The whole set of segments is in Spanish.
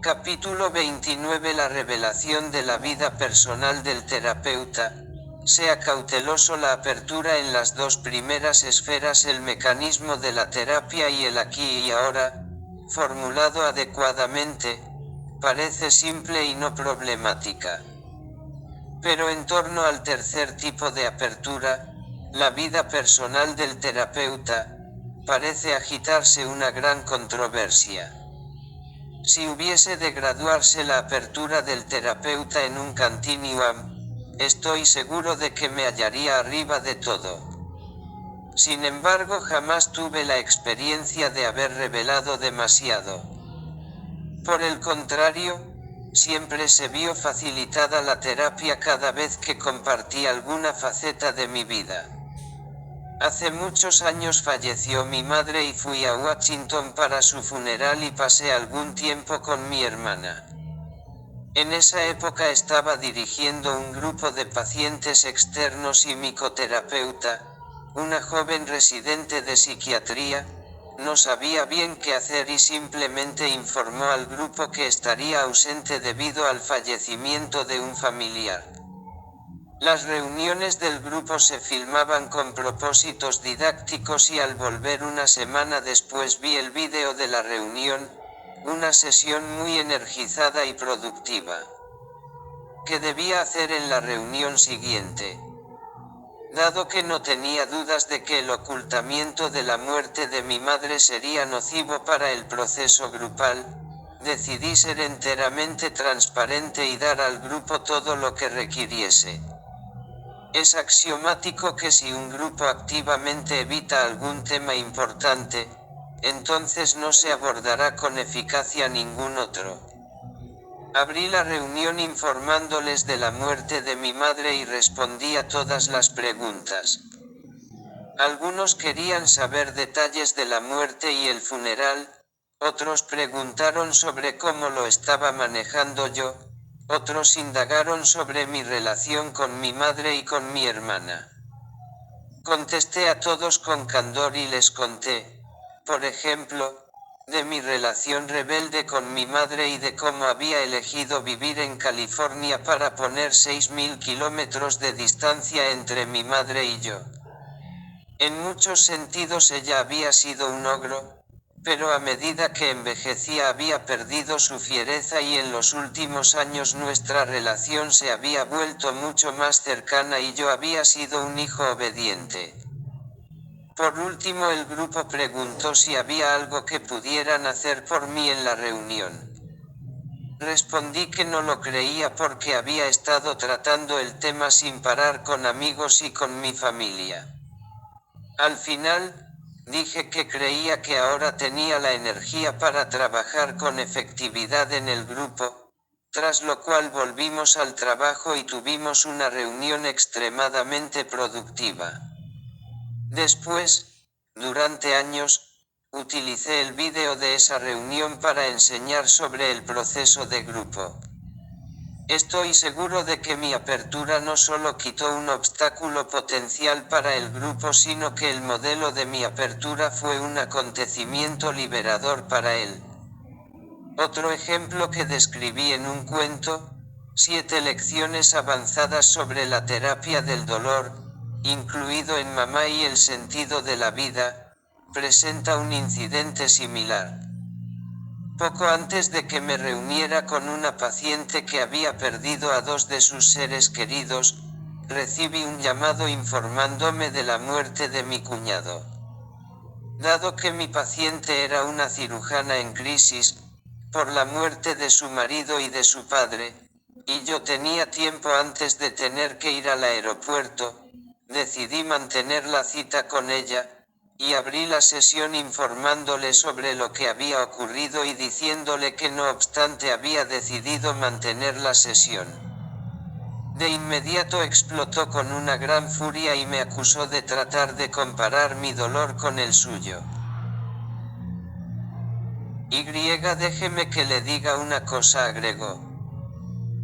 Capítulo 29. La revelación de la vida personal del terapeuta. Sea cauteloso. La apertura en las dos primeras esferas. El mecanismo de la terapia y el aquí y ahora, formulado adecuadamente, parece simple y no problemática. Pero en torno al tercer tipo de apertura, la vida personal del terapeuta, parece agitarse una gran controversia. Si hubiese de graduarse la apertura del terapeuta en un continuum, estoy seguro de que me hallaría arriba de todo. Sin embargo, jamás tuve la experiencia de haber revelado demasiado. Por el contrario, siempre se vio facilitada la terapia cada vez que compartí alguna faceta de mi vida. Hace muchos años falleció mi madre y fui a Washington para su funeral y pasé algún tiempo con mi hermana. En esa época estaba dirigiendo un grupo de pacientes externos y mi coterapeuta, una joven residente de psiquiatría, no sabía bien qué hacer y simplemente informó al grupo que estaría ausente debido al fallecimiento de un familiar. Las reuniones del grupo se filmaban con propósitos didácticos y al volver una semana después vi el vídeo de la reunión, una sesión muy energizada y productiva. ¿Qué debía hacer en la reunión siguiente? Dado que no tenía dudas de que el ocultamiento de la muerte de mi madre sería nocivo para el proceso grupal, decidí ser enteramente transparente y dar al grupo todo lo que requiriese. Es axiomático que si un grupo activamente evita algún tema importante, entonces no se abordará con eficacia ningún otro. Abrí la reunión informándoles de la muerte de mi madre y respondí a todas las preguntas. Algunos querían saber detalles de la muerte y el funeral, otros preguntaron sobre cómo lo estaba manejando yo, otros indagaron sobre mi relación con mi madre y con mi hermana. Contesté a todos con candor y les conté, por ejemplo, de mi relación rebelde con mi madre y de cómo había elegido vivir en California para poner 6.000 kilómetros de distancia entre mi madre y yo. En muchos sentidos ella había sido un ogro, pero a medida que envejecía había perdido su fiereza y en los últimos años nuestra relación se había vuelto mucho más cercana y yo había sido un hijo obediente. Por último, el grupo preguntó si había algo que pudieran hacer por mí en la reunión. Respondí que no lo creía porque había estado tratando el tema sin parar con amigos y con mi familia. Al final, dije que creía que ahora tenía la energía para trabajar con efectividad en el grupo, tras lo cual volvimos al trabajo y tuvimos una reunión extremadamente productiva. Después, durante años, utilicé el vídeo de esa reunión para enseñar sobre el proceso de grupo. Estoy seguro de que mi apertura no solo quitó un obstáculo potencial para el grupo, sino que el modelo de mi apertura fue un acontecimiento liberador para él. Otro ejemplo que describí en un cuento, 7 lecciones avanzadas sobre la terapia del dolor, incluido en Mamá y el sentido de la vida, presenta un incidente similar. Poco antes de que me reuniera con una paciente que había perdido a 2 de sus seres queridos, recibí un llamado informándome de la muerte de mi cuñado. Dado que mi paciente era una cirujana en crisis, por la muerte de su marido y de su padre, y yo tenía tiempo antes de tener que ir al aeropuerto, decidí mantener la cita con ella, y abrí la sesión informándole sobre lo que había ocurrido y diciéndole que no obstante había decidido mantener la sesión. De inmediato explotó con una gran furia y me acusó de tratar de comparar mi dolor con el suyo. Déjeme que le diga una cosa, agregó.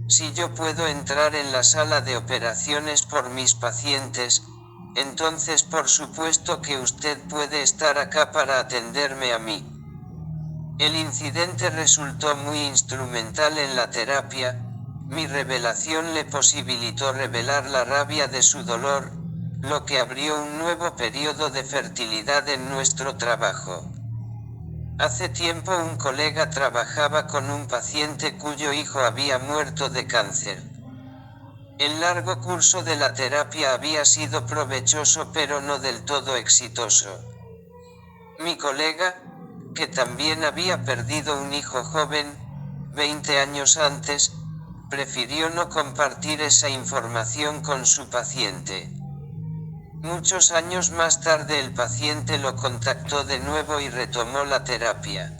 Si yo puedo entrar en la sala de operaciones por mis pacientes, entonces por supuesto que usted puede estar acá para atenderme a mí. El incidente resultó muy instrumental en la terapia. Mi revelación le posibilitó revelar la rabia de su dolor, lo que abrió un nuevo periodo de fertilidad en nuestro trabajo. Hace tiempo un colega trabajaba con un paciente cuyo hijo había muerto de cáncer. El largo curso de la terapia había sido provechoso pero no del todo exitoso. Mi colega, que también había perdido un hijo joven, 20 años antes, prefirió no compartir esa información con su paciente. Muchos años más tarde el paciente lo contactó de nuevo y retomó la terapia.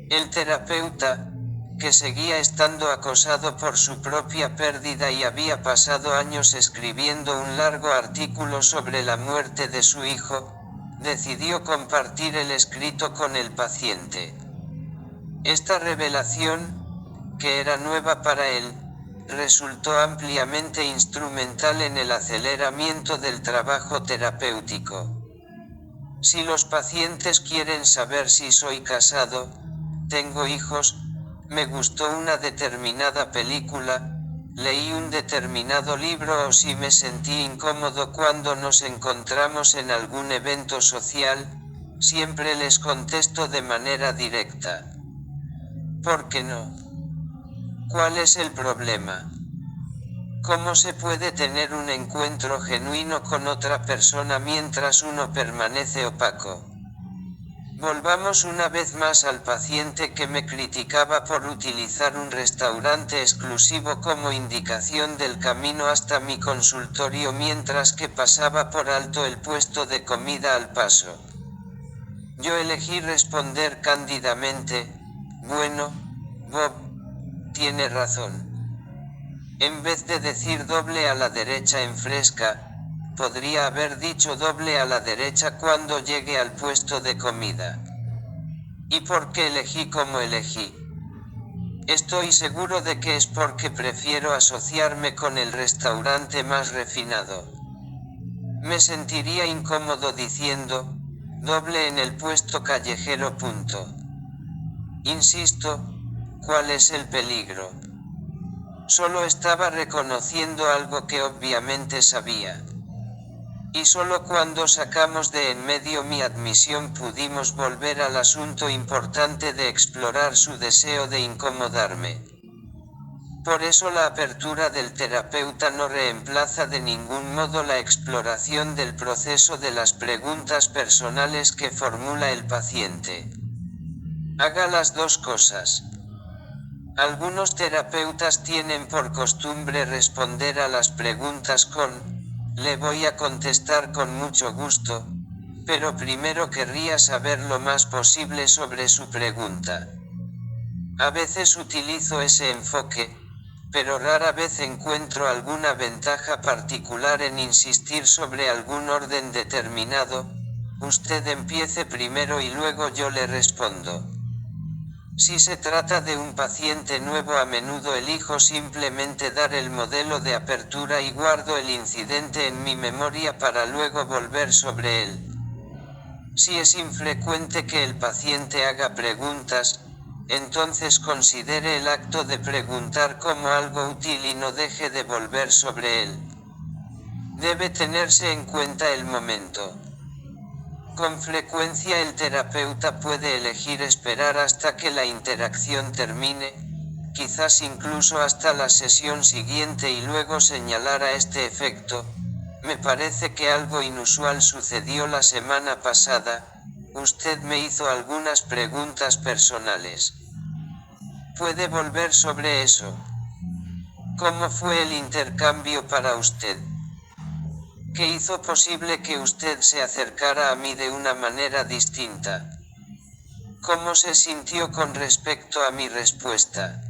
El terapeuta, que seguía estando acosado por su propia pérdida y había pasado años escribiendo un largo artículo sobre la muerte de su hijo, decidió compartir el escrito con el paciente. Esta revelación, que era nueva para él, resultó ampliamente instrumental en el aceleramiento del trabajo terapéutico. Si los pacientes quieren saber si soy casado, tengo hijos, me gustó una determinada película, leí un determinado libro o si me sentí incómodo cuando nos encontramos en algún evento social, siempre les contesto de manera directa. ¿Por qué no? ¿Cuál es el problema? ¿Cómo se puede tener un encuentro genuino con otra persona mientras uno permanece opaco? Volvamos una vez más al paciente que me criticaba por utilizar un restaurante exclusivo como indicación del camino hasta mi consultorio mientras que pasaba por alto el puesto de comida al paso. Yo elegí responder cándidamente, bueno, Bob, tiene razón. En vez de decir doble a la derecha en Fresca, podría haber dicho doble a la derecha cuando llegue al puesto de comida. ¿Y por qué elegí como elegí? Estoy seguro de que es porque prefiero asociarme con el restaurante más refinado. Me sentiría incómodo diciendo, doble en el puesto callejero. Insisto, ¿cuál es el peligro? Solo estaba reconociendo algo que obviamente sabía. Y solo cuando sacamos de en medio mi admisión pudimos volver al asunto importante de explorar su deseo de incomodarme. Por eso la apertura del terapeuta no reemplaza de ningún modo la exploración del proceso de las preguntas personales que formula el paciente. Haga las dos cosas. Algunos terapeutas tienen por costumbre responder a las preguntas con, le voy a contestar con mucho gusto, pero primero querría saber lo más posible sobre su pregunta. A veces utilizo ese enfoque, pero rara vez encuentro alguna ventaja particular en insistir sobre algún orden determinado. Usted empiece primero y luego yo le respondo. Si se trata de un paciente nuevo, a menudo elijo simplemente dar el modelo de apertura y guardo el incidente en mi memoria para luego volver sobre él. Si es infrecuente que el paciente haga preguntas, entonces considere el acto de preguntar como algo útil y no deje de volver sobre él. Debe tenerse en cuenta el momento. Con frecuencia el terapeuta puede elegir esperar hasta que la interacción termine, quizás incluso hasta la sesión siguiente y luego señalar a este efecto, me parece que algo inusual sucedió la semana pasada, usted me hizo algunas preguntas personales. ¿Puede volver sobre eso? ¿Cómo fue el intercambio para usted? ¿Qué hizo posible que usted se acercara a mí de una manera distinta? ¿Cómo se sintió con respecto a mi respuesta?